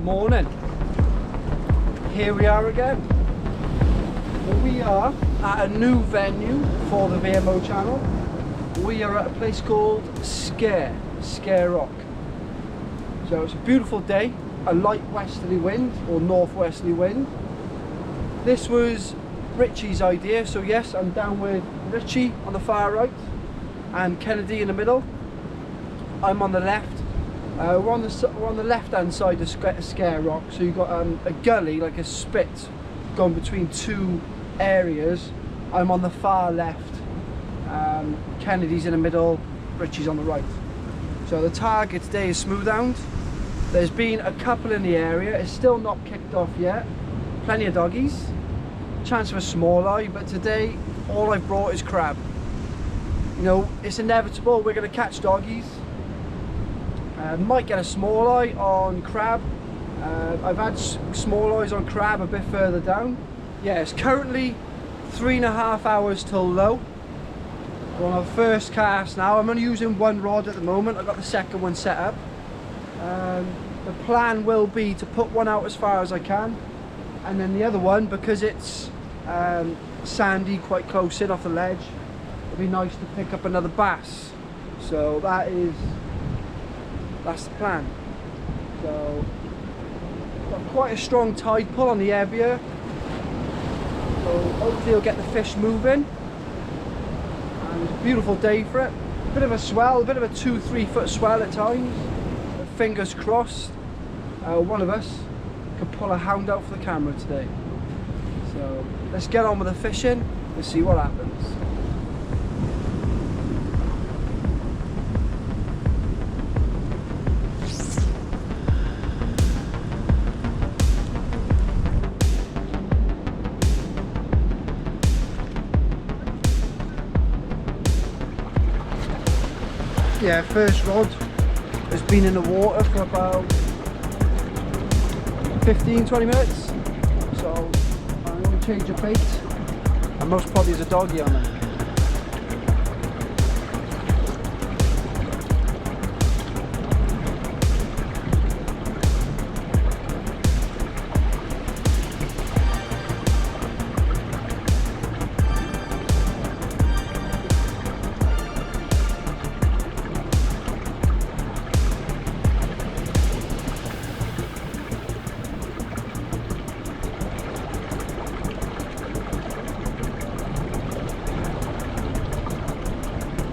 Morning. Here we are again. We are at a new venue for the VMO channel. We are at a place called Sker Rock. So it's a beautiful day, a light westerly wind or northwesterly wind. This was Richie's idea, so yes, I'm down with Richie on the far right and Kennedy in the middle. I'm on the left. We're on the left hand side of Sker Rock, so you've got a gully, like a spit, going between two areas. I'm on the far left, Kennedy's in the middle, Richie's on the right. So the target today is smoothhounds. There's been a couple in the area, it's still not kicked off yet. Plenty of doggies, chance of a small eye, but today all I've brought is crab. You know, it's inevitable, we're going to catch doggies. Might get a small eye on crab. I've had small eyes on crab a bit further down. Yeah, it's currently 3.5 hours till low. We're on our first cast now. I'm only using one rod at the moment. I've got the second one set up. The plan will be to put one out as far as I can, and then the other one, because it's sandy, quite close in off the ledge, it'd be nice to pick up another bass. So that's the plan. So got quite a strong tide pull on the ebb here, so hopefully you'll get the fish moving, and it's a beautiful day for it. A bit of a swell, a bit of a 2-3 foot swell at times, but fingers crossed one of us could pull a hound out for the camera today. So let's get on with the fishing and see what happens. Yeah, first rod has been in the water for about 15-20 minutes, so I'm going to change the bait, and most probably there's a doggy on it.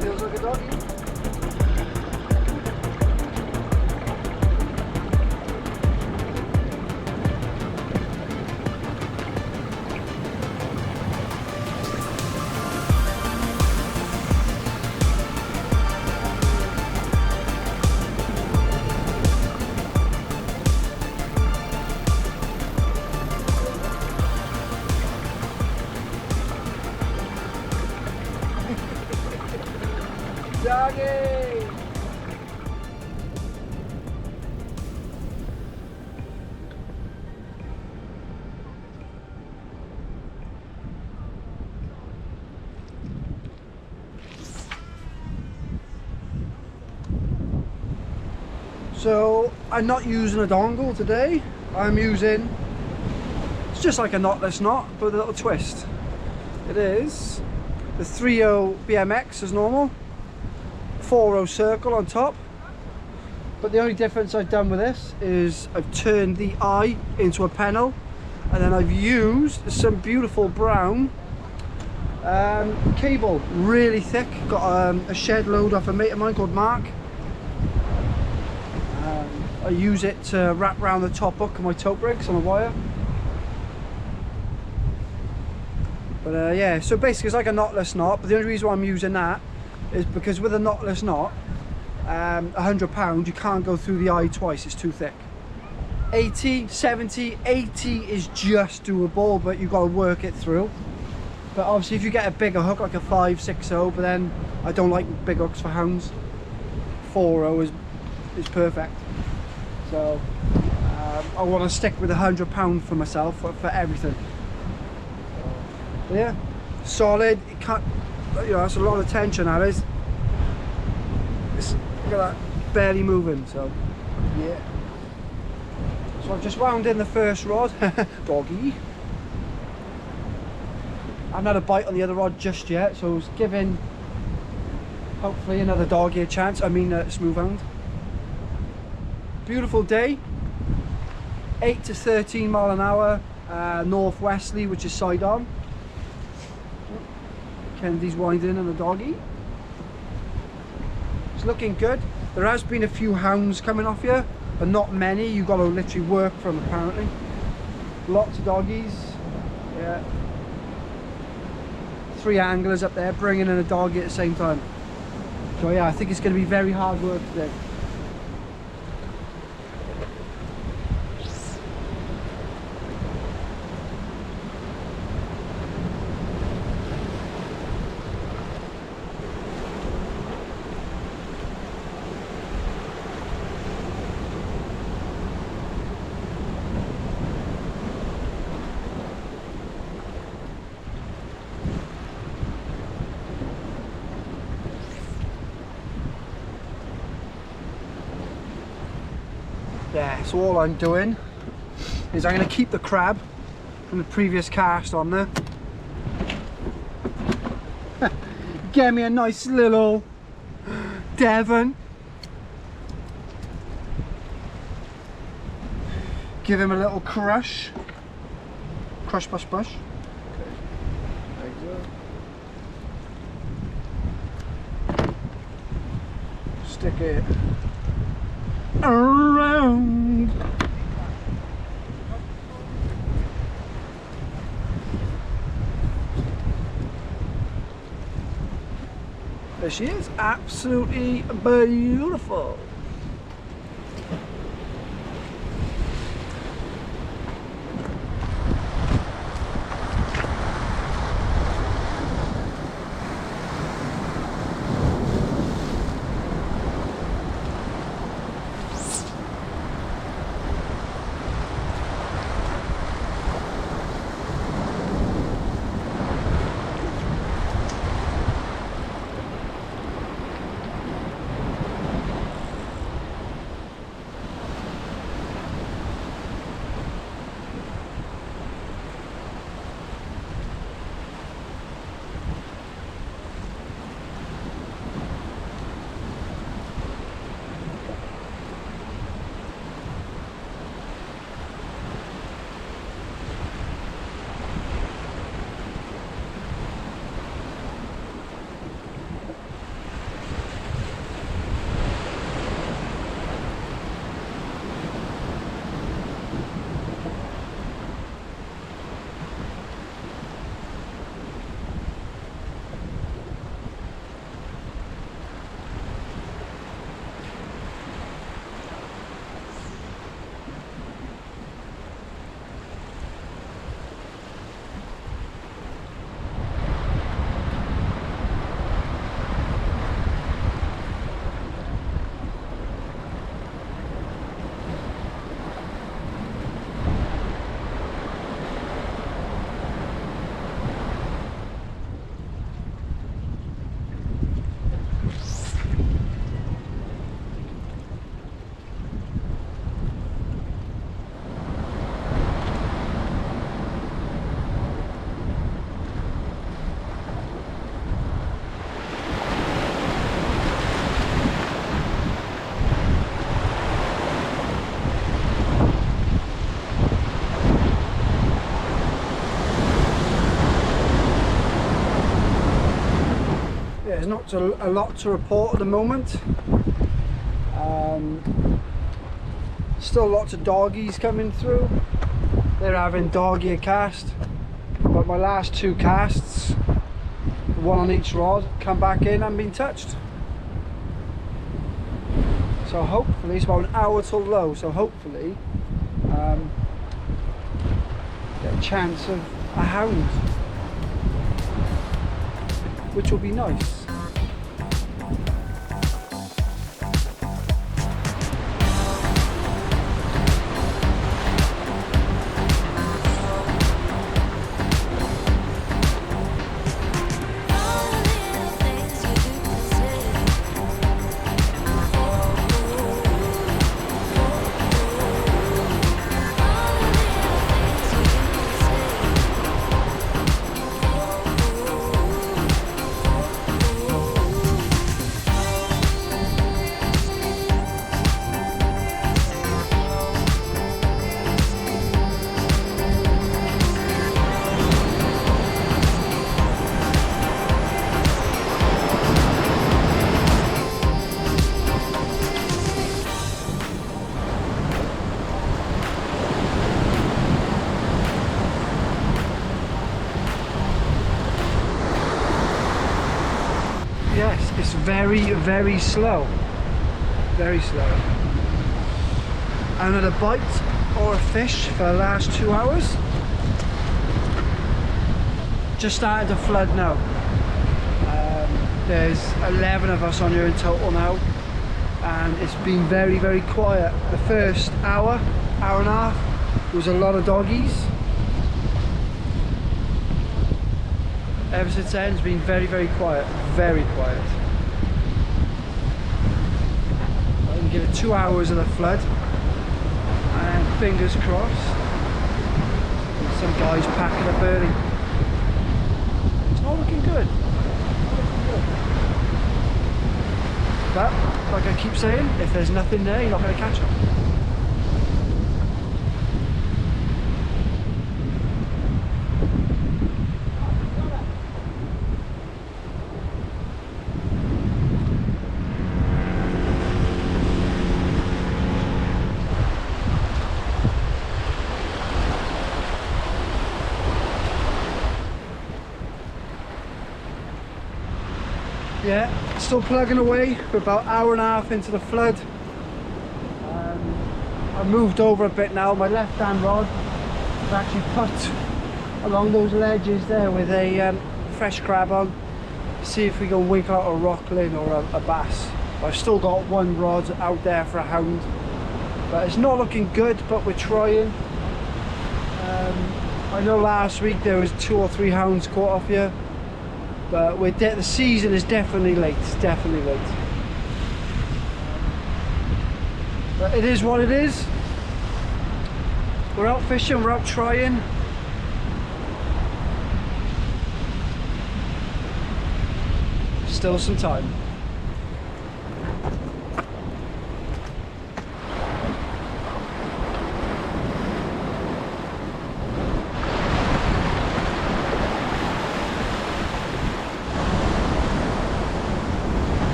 Feels like a doggy. Doggy! So I'm not using a dongle today. I'm using, it's just like a knotless knot, but with a little twist. It is the 3.0 BMX as normal. 4.0 circle on top, but the only difference I've done with this is I've turned the eye into a pennel, and then I've used some beautiful brown cable, really thick. Got a shed load off a mate of mine called Mark. I use it to wrap around the top hook of my tote rigs on a wire. But yeah, so basically it's like a knotless knot, but the only reason why I'm using that is because with a knotless knot, 100 pounds, you can't go through the eye twice, it's too thick. 80, 70, 80 is just doable, but you've got to work it through. But obviously if you get a bigger hook, like a 5-6.0, but then I don't like big hooks for hounds, 4.0 is perfect. So I want to stick with £100 for myself for everything. But yeah, solid. It can't, you know, that's a lot of tension. That is. Look at that, barely moving. So yeah. So I've just wound in the first rod. Doggy. I haven't had a bite on the other rod just yet, so it's giving hopefully another doggy a chance. I mean smoothhound. Beautiful day. 8 to 13 mile an hour, northwesterly, which is side on. Kennedy's winding on the doggy. It's looking good. There has been a few hounds coming off here, but not many. You've got to literally work for them apparently. Lots of doggies. Yeah. 3 anglers up there bringing in a doggy at the same time. So yeah, I think it's going to be very hard work today. Yeah, so all I'm doing is I'm going to keep the crab from the previous cast on there. Get me a nice little Devon. Give him a little crush. Crush, push, push. Okay. There you go. Stick it around. There she is, absolutely beautiful. There's not a lot to report at the moment. Still lots of doggies coming through. They're having doggy a cast, but my last 2 casts, one on each rod, come back in and been touched. So hopefully it's about an hour till low, so hopefully get a chance of a hound, which will be nice. very slow. Very slow. I haven't had a bite or a fish for the last 2 hours. Just started to flood now. There's 11 of us on here in total now, and it's been very quiet. The first hour and a half was a lot of doggies. Ever since then it's been very quiet, very quiet. I can give it 2 hours of the flood, and fingers crossed some guys packing up early. It's not looking good. But, like I keep saying, if there's nothing there, you're not going to catch them. Yeah, still plugging away. We're about an hour and a half into the flood. I moved over a bit now. My left hand rod I've actually put along those ledges there with a fresh crab on. See if we can wake out a rockling or a bass. I've still got one rod out there for a hound, but it's not looking good, but we're trying. I know last week there was 2 or 3 hounds caught off here. But the season is definitely late, definitely late. But it is what it is. We're out fishing, we're out trying. Still some time.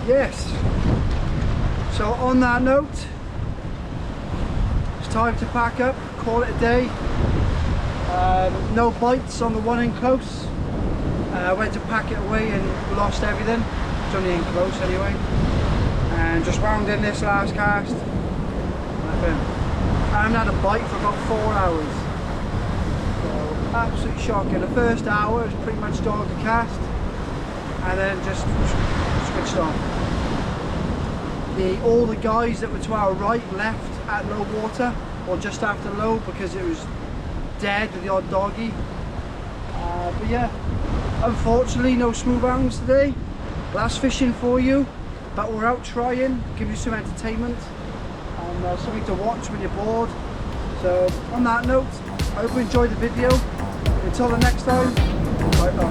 Yes, so on that note, it's time to pack up, call it a day. No bites on the one in close. I went to pack it away and lost everything. It's only in close anyway. And just wound in this last cast. Nothing. I haven't had a bite for about 4 hours. So absolutely shocking. The first hour was pretty much dog the cast, and then just switched on. All the guys that were to our right left at low water, or just after low, because it was dead with the odd doggy. But yeah, unfortunately no smoothhounds today. That's fishing for you, but we're out trying, give you some entertainment and something to watch when you're bored. So on that note, I hope you enjoyed the video. Until the next time, bye bye.